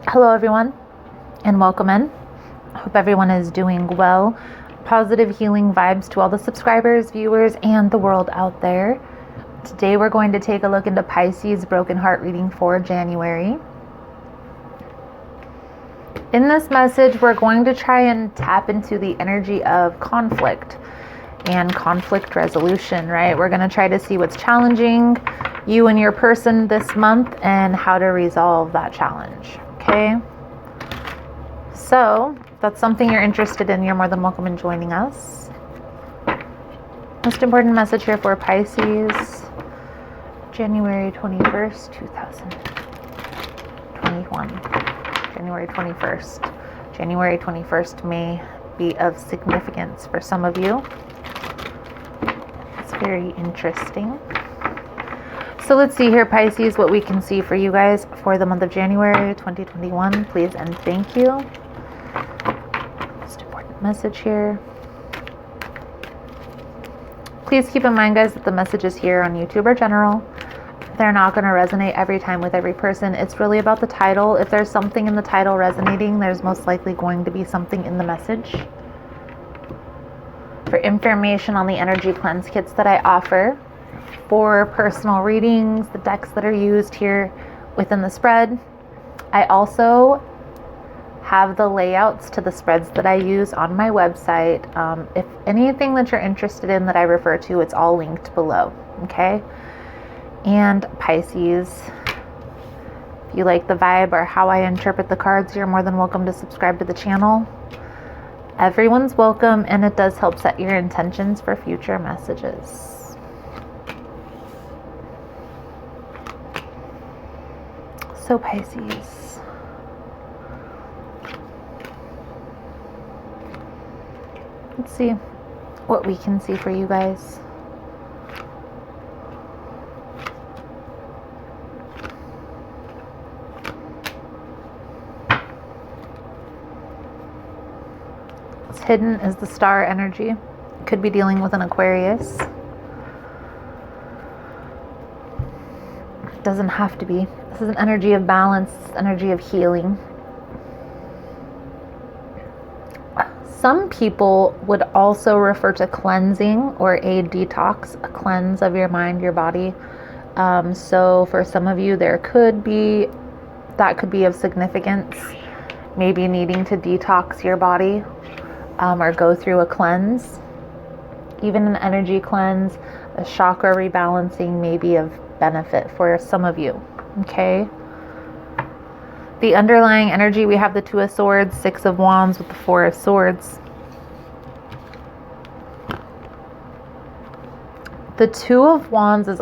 Hello everyone and welcome in. Hope everyone is doing well. Positive healing vibes to all the subscribers, viewers, and the world out there. Today we're going to take a look into Pisces broken heart reading for January. In this message, we're going to try and tap into the energy of conflict and conflict resolution, right? We're going to try to see what's challenging you and your person this month and how to resolve that challenge. Okay, so if that's something you're interested in, you're more than welcome in joining us. Most important message here for Pisces, January 21st, 2021. January 21st. January 21st may be of significance for some of you. It's very interesting. So let's see here, Pisces, what we can see for you guys for the month of January 2021. Please and thank you. Most important message here. Please keep in mind, guys, that the messages here on YouTube are general. They're not going to resonate every time with every person. It's really about the title. If there's something in the title resonating, there's most likely going to be something in the message. For information on the energy cleanse kits that I offer, for personal readings, the decks that are used here within the spread. I also have the layouts to the spreads that I use on my website. If anything that you're interested in that I refer to, it's all linked below, okay? And Pisces, if you like the vibe or how I interpret the cards, you're more than welcome to subscribe to the channel. Everyone's welcome, and it does help set your intentions for future messages. So Pisces, let's see what we can see for you guys. What's hidden is the star energy. Could be dealing with an Aquarius. Doesn't have to be. This is an energy of balance, energy of healing. Some people would also refer to cleansing or a detox, a cleanse of your mind, your body. So for some of you, that could be of significance. Maybe needing to detox your body or go through a cleanse. Even an energy cleanse, a chakra rebalancing may be of benefit for some of you. Okay. The underlying energy, we have the Two of Swords, Six of Wands with the Four of Swords. The Two of Wands is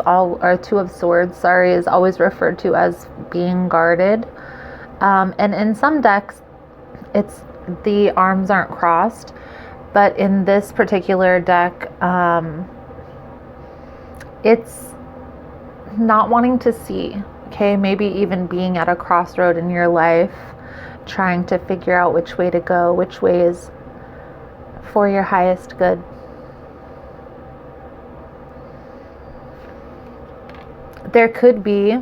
Two of Swords, is always referred to as being guarded. And in some decks, it's the arms aren't crossed, but in this particular deck, it's not wanting to see. Okay, maybe even being at a crossroad in your life, trying to figure out which way to go, which way is for your highest good. There could be,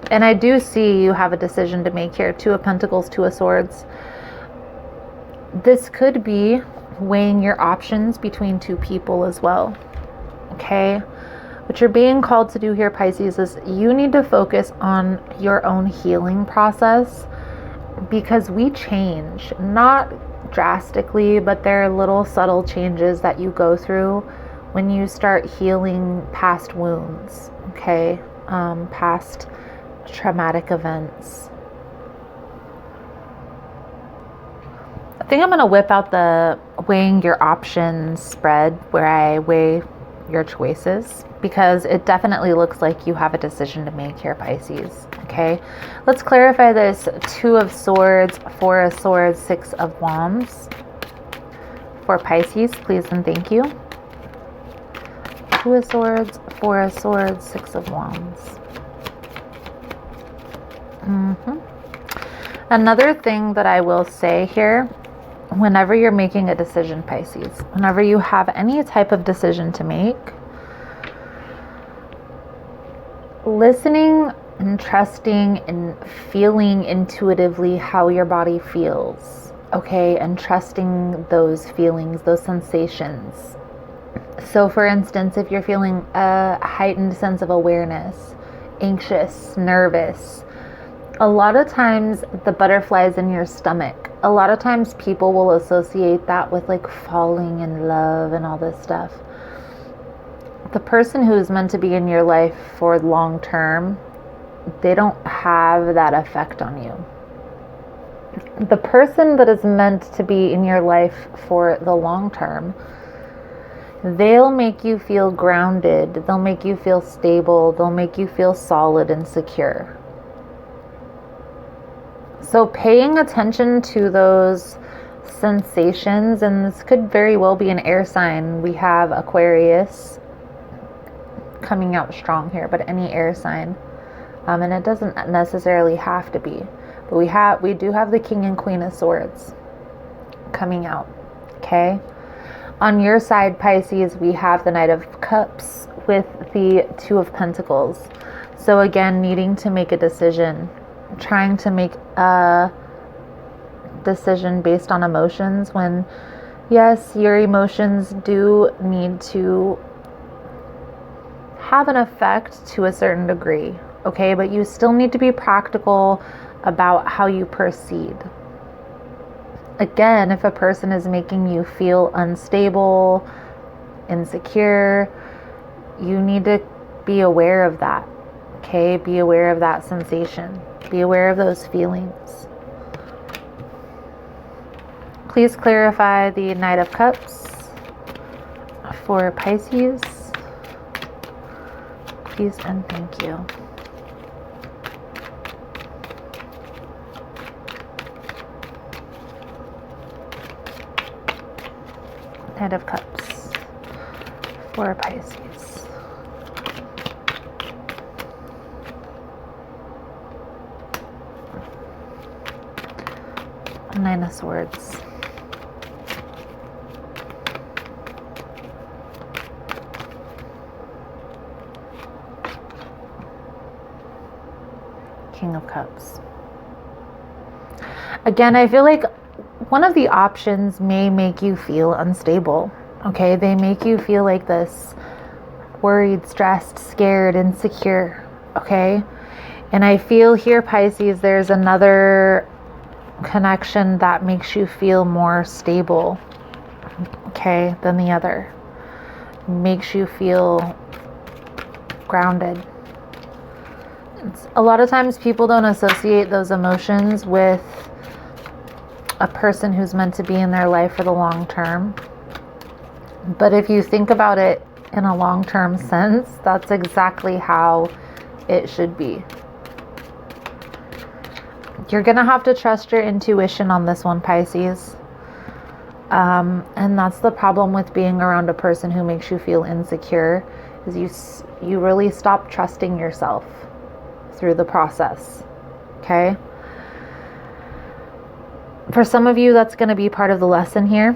and I do see you have a decision to make here, Two of Pentacles, Two of Swords. This could be weighing your options between two people as well. Okay. What you're being called to do here, Pisces, is you need to focus on your own healing process, because we change, not drastically, but there are little subtle changes that you go through when you start healing past wounds, okay, past traumatic events. I think I'm going to whip out the weighing your options spread where I weigh your choices, because it definitely looks like you have a decision to make here, Pisces. Okay, let's clarify this. Two of Swords, Four of Swords, Six of Wands for Pisces, please and thank you. Two of Swords, Four of Swords, Six of Wands. Another thing that I will say here, whenever you're making a decision, Pisces, whenever you have any type of decision to make, listening and trusting and feeling intuitively how your body feels, okay? And trusting those feelings, those sensations. So for instance, if you're feeling a heightened sense of awareness, anxious, nervous, a lot of times the butterflies in your stomach, a lot of times people will associate that with like falling in love and all this stuff. The person who is meant to be in your life for long term, they don't have that effect on you. The person that is meant to be in your life for the long term, they'll make you feel grounded, they'll make you feel stable, they'll make you feel solid and secure. So paying attention to those sensations, and this could very well be an air sign. We have Aquarius coming out strong here, but any air sign. And it doesn't necessarily have to be. But we do have the King and Queen of Swords coming out. Okay? On your side, Pisces, we have the Knight of Cups with the Two of Pentacles. So again, needing to make a decision, trying to make a decision based on emotions, when yes, your emotions do need to have an effect to a certain degree, okay? But you still need to be practical about how you proceed. Again, if a person is making you feel unstable, insecure, you need to be aware of that, okay? Be aware of that sensation. Be aware of those feelings. Please clarify the Knight of Cups for Pisces. Please and thank you. Knight of Cups for Pisces. Nine of Swords. King of Cups. Again, I feel like one of the options may make you feel unstable, okay? They make you feel like this, worried, stressed, scared, insecure, okay? And I feel here, Pisces, there's another connection that makes you feel more stable, okay, than the other. Makes you feel grounded. A lot of times people don't associate those emotions with a person who's meant to be in their life for the long term. But if you think about it in a long-term sense, that's exactly how it should be. You're going to have to trust your intuition on this one, Pisces. And that's the problem with being around a person who makes you feel insecure, is you really stop trusting yourself through the process, okay? For some of you, that's going to be part of the lesson here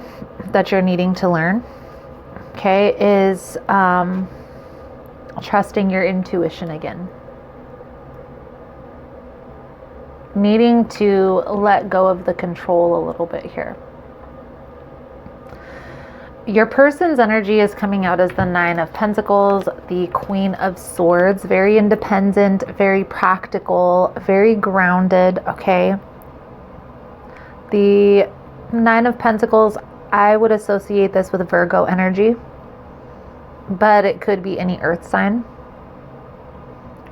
that you're needing to learn, okay, is trusting your intuition again. Needing to let go of the control a little bit here. Your person's energy is coming out as the Nine of Pentacles, the Queen of Swords, very independent, very practical, very grounded, okay? The Nine of Pentacles, I would associate this with Virgo energy, but it could be any earth sign,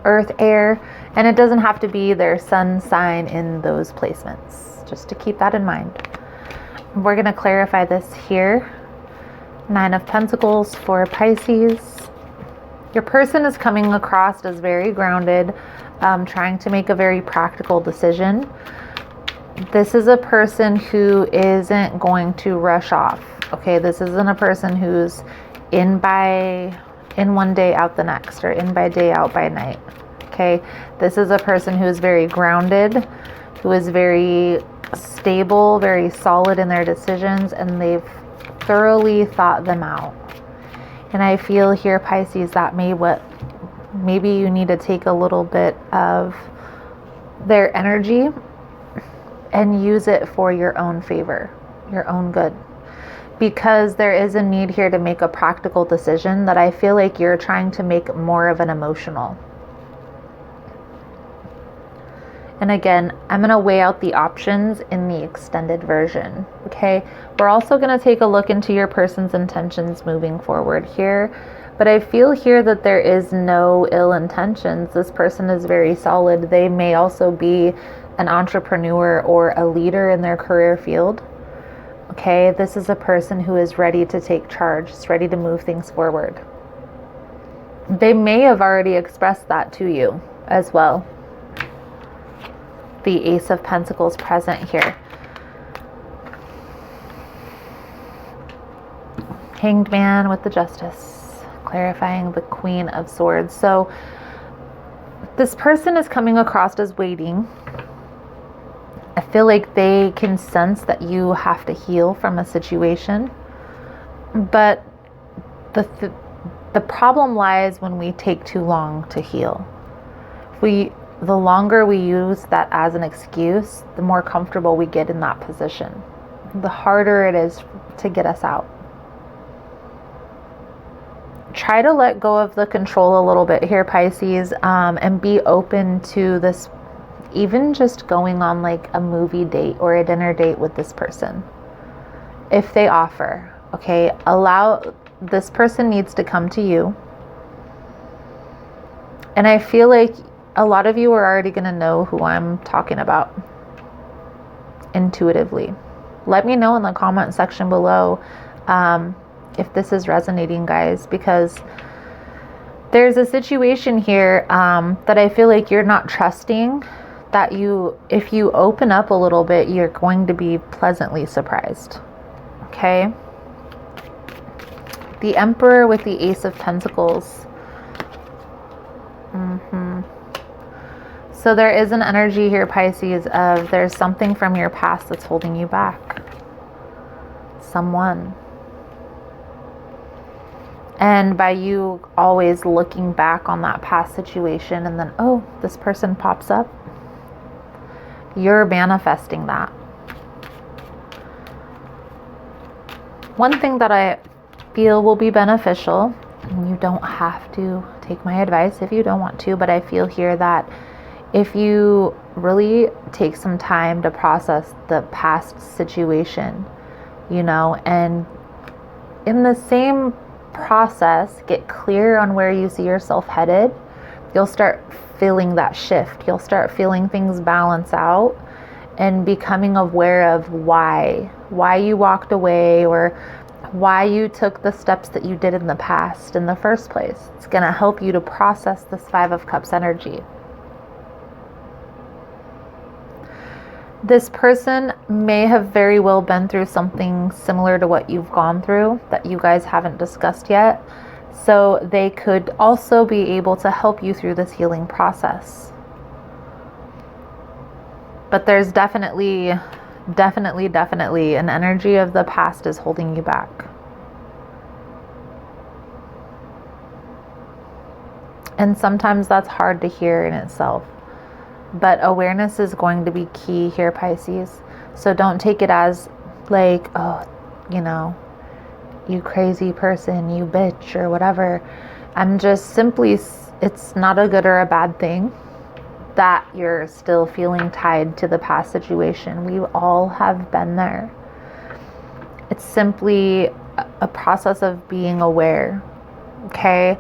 earth, air, and it doesn't have to be their sun sign in those placements, just to keep that in mind. We're going to clarify this here. Nine of Pentacles for Pisces. Your person is coming across as very grounded, trying to make a very practical decision. This is a person who isn't going to rush off. Okay, this isn't a person who's in one day, out the next, or in by day, out by night. Okay, this is a person who is very grounded, who is very stable, very solid in their decisions, and they've thoroughly thought them out. And I feel here, Pisces, that may Maybe you need to take a little bit of their energy and use it for your own favor, your own good. Because there is a need here to make a practical decision that I feel like you're trying to make more of an emotional. And again, I'm going to weigh out the options in the extended version. Okay. We're also going to take a look into your person's intentions moving forward here. But I feel here that there is no ill intentions. This person is very solid. They may also be an entrepreneur or a leader in their career field. Okay, this is a person who is ready to take charge, is ready to move things forward. They may have already expressed that to you as well. The Ace of Pentacles present here. Hanged Man with the Justice, clarifying the Queen of Swords. So this person is coming across as waiting. I feel like they can sense that you have to heal from a situation. But the problem lies when we take too long to heal. The longer we use that as an excuse, the more comfortable we get in that position. The harder it is to get us out. Try to let go of the control a little bit here, Pisces, and be open to this. Even just going on like a movie date or a dinner date with this person. If they offer, okay, this person needs to come to you. And I feel like a lot of you are already going to know who I'm talking about intuitively. Let me know in the comment section below if this is resonating, guys, because there's a situation here that I feel like you're not trusting. That if you open up a little bit, you're going to be pleasantly surprised. Okay. The Emperor with the Ace of Pentacles. So there is an energy here, Pisces, of there's something from your past that's holding you back. Someone. And by you always looking back on that past situation and then, oh, this person pops up. You're manifesting that. One thing that I feel will be beneficial, and you don't have to take my advice if you don't want to, but I feel here that if you really take some time to process the past situation, and in the same process, get clear on where you see yourself headed, you'll start feeling that shift. You'll start feeling things balance out and becoming aware of why you walked away or why you took the steps that you did in the past in the first place. It's going to help you to process this Five of Cups energy. This person may have very well been through something similar to what you've gone through that you guys haven't discussed yet. So they could also be able to help you through this healing process. But there's definitely an energy of the past is holding you back. And sometimes that's hard to hear in itself. But awareness is going to be key here, Pisces. So don't take it as like, oh, you crazy person, you bitch, or whatever. I'm just simply, it's not a good or a bad thing that you're still feeling tied to the past situation. We all have been there. It's simply a process of being aware, okay?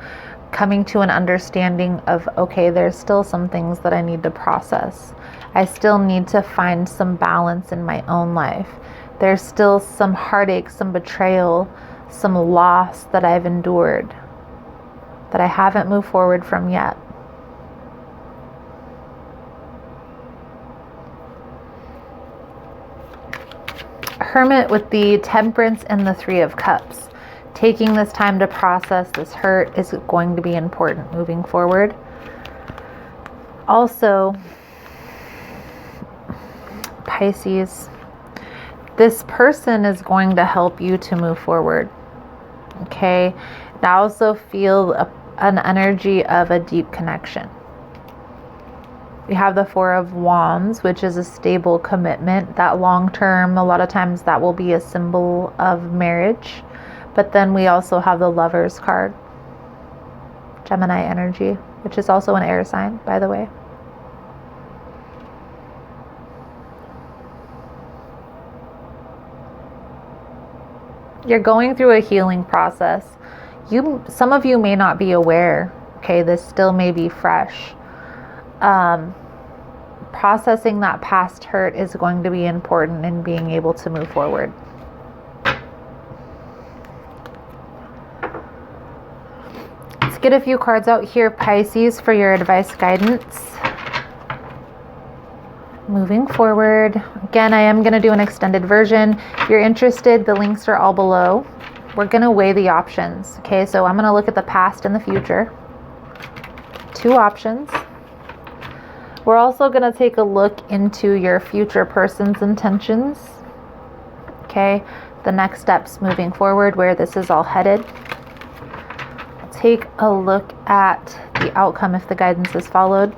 Coming to an understanding of, okay, there's still some things that I need to process. I still need to find some balance in my own life. There's still some heartache, some betrayal, some loss that I've endured that I haven't moved forward from yet. Hermit with the Temperance and the Three of Cups. Taking this time to process this hurt is going to be important moving forward. Also, Pisces, this person is going to help you to move forward. Okay. I also feel an energy of a deep connection. We have the Four of Wands, which is a stable commitment, that long term. A lot of times that will be a symbol of marriage. But then we also have the Lovers card, Gemini energy, which is also an air sign, by the way. You're going through a healing process. Some of you may not be aware, okay, this still may be fresh. Processing that past hurt is going to be important in being able to move forward. Let's get a few cards out here, Pisces, for your advice guidance. Moving forward. Again, I am going to do an extended version. If you're interested, the links are all below. We're going to weigh the options. Okay, so I'm going to look at the past and the future. 2 options. We're also going to take a look into your future person's intentions. Okay, the next steps moving forward, where this is all headed. Take a look at the outcome if the guidance is followed.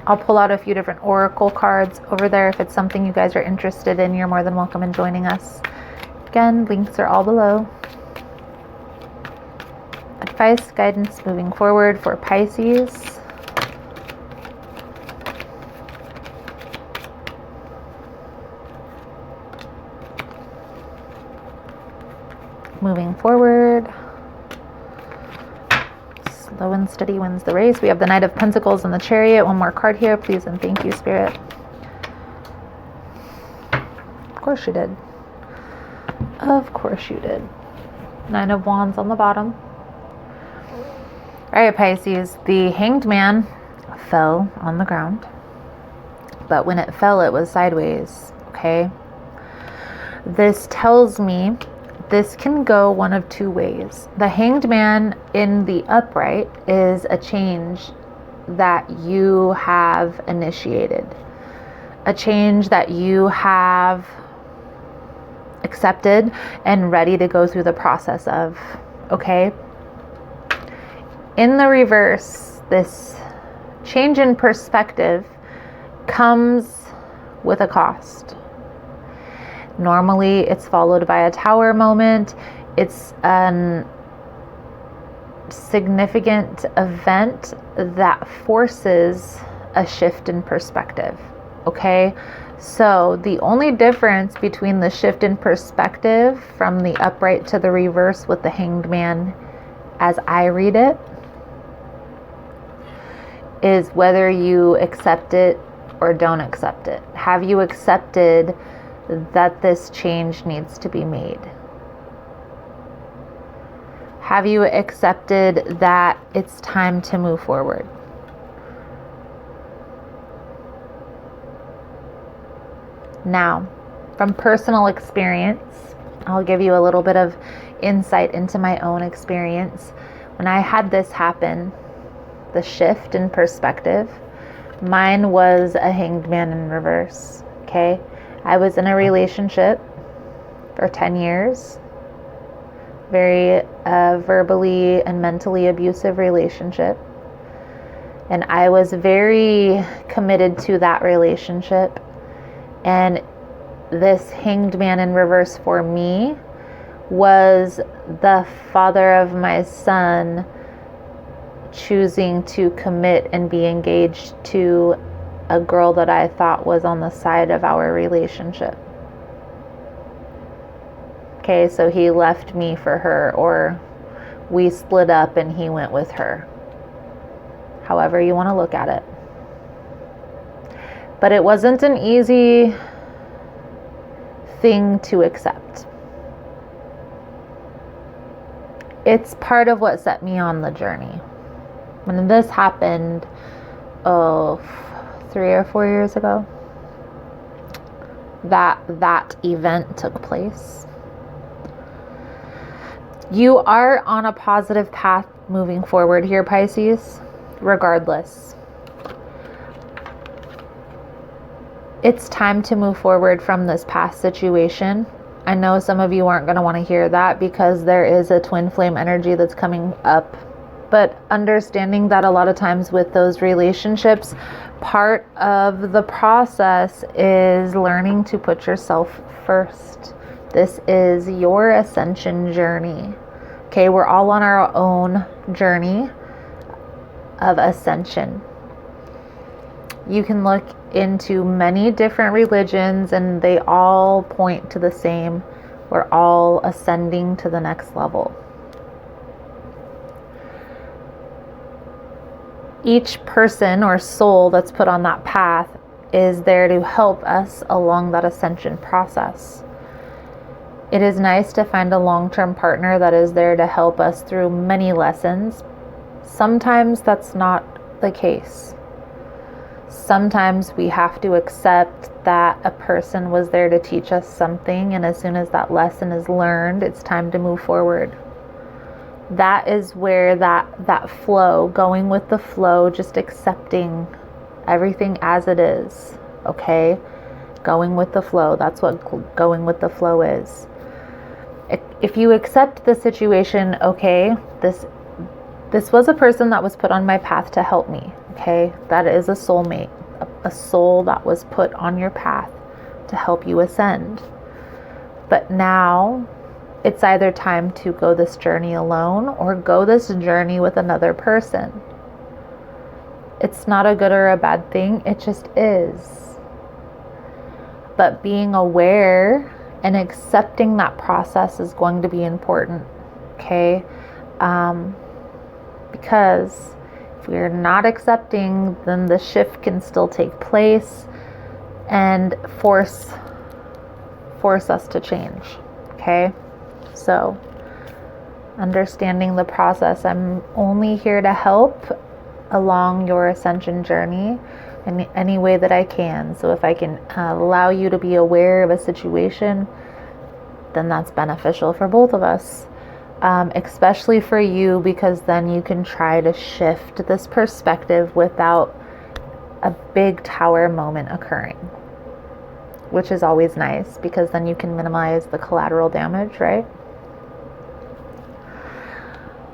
I'll pull out a few different oracle cards over there. If it's something you guys are interested in, you're more than welcome in joining us. Again, links are all below. Advice, guidance moving forward for Pisces. Moving forward. Slow and steady wins the race. We have the Knight of Pentacles and the Chariot. One more card here, please and thank you, Spirit. Of course you did. Of course you did. 9 of Wands on the bottom. All right, Pisces. The Hanged Man fell on the ground. But when it fell, it was sideways. Okay? This tells me this can go one of 2 ways. The Hanged Man in the upright is a change that you have initiated, a change that you have accepted and ready to go through the process of. Okay? In the reverse, this change in perspective comes with a cost. Normally, it's followed by a tower moment. It's a significant event that forces a shift in perspective. Okay? So the only difference between the shift in perspective from the upright to the reverse with the Hanged Man, as I read it, is whether you accept it or don't accept it. Have you accepted that this change needs to be made? Have you accepted that it's time to move forward? Now, from personal experience, I'll give you a little bit of insight into my own experience. When I had this happen, the shift in perspective, mine was a Hanged Man in reverse. Okay? I was in a relationship for 10 years, very verbally and mentally abusive relationship. And I was very committed to that relationship. And this Hanged Man in reverse for me was the father of my son choosing to commit and be engaged to a girl that I thought was on the side of our relationship. Okay, so he left me for her, or we split up and he went with her. However you want to look at it. But it wasn't an easy thing to accept. It's part of what set me on the journey. When this happened, 3 or 4 years ago, that event took place. You are on a positive path moving forward here, Pisces, regardless. It's time to move forward from this past situation. I know some of you aren't going to want to hear that because there is a twin flame energy that's coming up. But understanding that a lot of times with those relationships, part of the process is learning to put yourself first. This is your ascension journey. Okay, we're all on our own journey of ascension. You can look into many different religions and they all point to the same. We're all ascending to the next level. Each person or soul that's put on that path is there to help us along that ascension process. It is nice to find a long-term partner that is there to help us through many lessons. Sometimes that's not the case. Sometimes we have to accept that a person was there to teach us something, and as soon as that lesson is learned, it's time to move forward. That is where that flow, going with the flow, just accepting everything as it is, okay? Going with the flow, that's what going with the flow is. If you accept the situation, okay, this was a person that was put on my path to help me, okay? That is a soulmate, a soul that was put on your path to help you ascend. But now it's either time to go this journey alone or go this journey with another person. It's not a good or a bad thing, it just is. But being aware and accepting that process is going to be important, okay? Because if we're not accepting, then the shift can still take place and force us to change, okay? So, understanding the process, I'm only here to help along your ascension journey in any way that I can. So if I can allow you to be aware of a situation, then that's beneficial for both of us. Especially for you, because then you can try to shift this perspective without a big tower moment occurring, which is always nice because then you can minimize the collateral damage, right?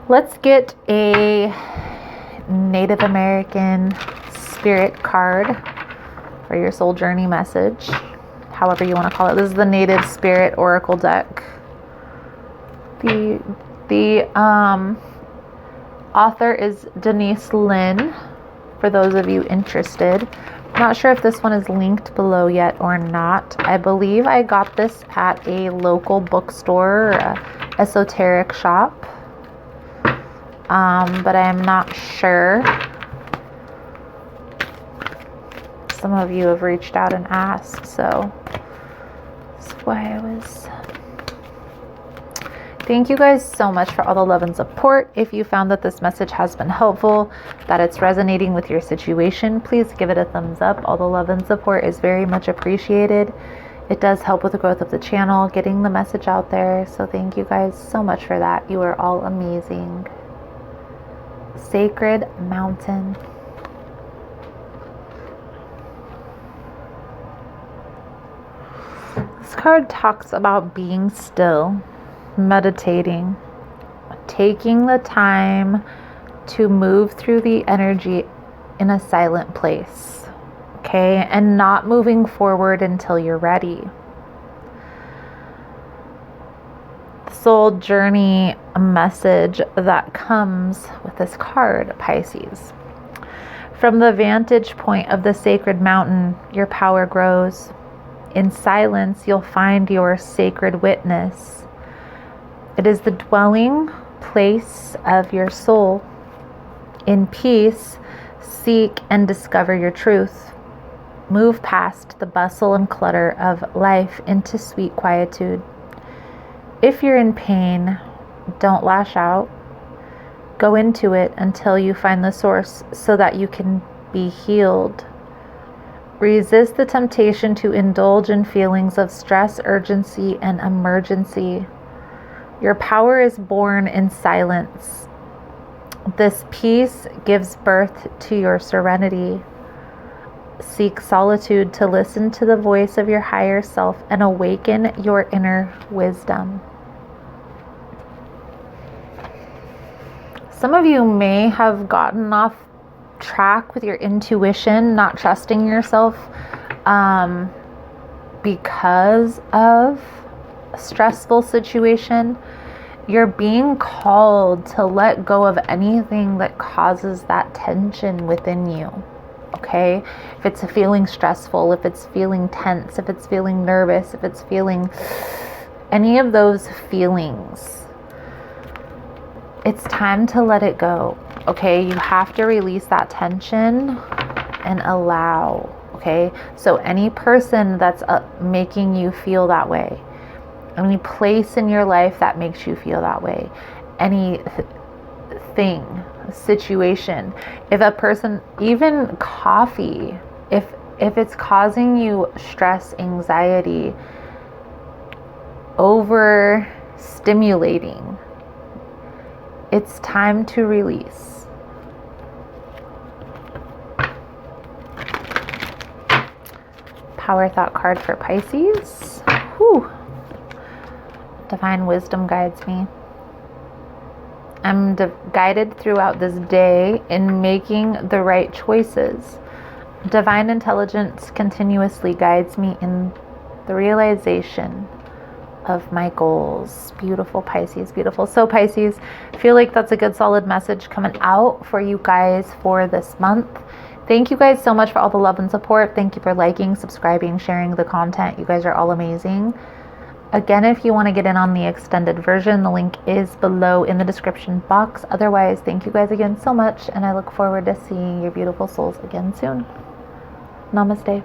Let's get a Native American spirit card for your soul journey message, however you want to call it. This is the Native Spirit Oracle deck. The author is Denise Lynn, for those of you interested. Not sure if this one is linked below yet or not. I believe I got this at a local bookstore or a esoteric shop, but I'm not sure. Some of you have reached out and asked, so that's why I was... Thank you guys so much for all the love and support. If you found that this message has been helpful, that it's resonating with your situation, please give it a thumbs up. All the love and support is very much appreciated. It does help with the growth of the channel, getting the message out there. So thank you guys so much for that. You are all amazing. Sacred Mountain. This card talks about being still, meditating, taking the time to move through the energy in a silent place, okay, and not moving forward until you're ready. The soul journey message that comes with this card, Pisces. From the vantage point of the sacred mountain, your power grows. In silence, you'll find your sacred witness. It is the dwelling place of your soul. In peace, seek and discover your truth. Move past the bustle and clutter of life into sweet quietude. If you're in pain, don't lash out. Go into it until you find the source so that you can be healed. Resist the temptation to indulge in feelings of stress, urgency, and emergency. Your power is born in silence. This peace gives birth to your serenity. seek solitude to listen to the voice of your higher self and awaken your inner wisdom. Some of you may have gotten off track with your intuition, not trusting yourself because of a stressful situation. You're being called to let go of anything that causes that tension within you. Okay? If it's feeling stressful, if it's feeling tense, if it's feeling nervous, if it's feeling any of those feelings, it's time to let it go. Okay? You have to release that tension and allow. Okay? So any person that's making you feel that way, any place in your life that makes you feel that way, any thing, situation, if a person, even coffee, if it's causing you stress, anxiety, over stimulating, it's time to release. Power thought card for Pisces. Whew. Divine wisdom guides me. I'm guided throughout this day in making the right choices. Divine intelligence continuously guides me in the realization of my goals. Beautiful, Pisces, beautiful. So Pisces, I feel like that's a good solid message coming out for you guys for this month. Thank you guys so much for all the love and support. Thank you for liking, subscribing, sharing the content. You guys are all amazing. Again, if you want to get in on the extended version, the link is below in the description box. Otherwise, thank you guys again so much, and I look forward to seeing your beautiful souls again soon. Namaste.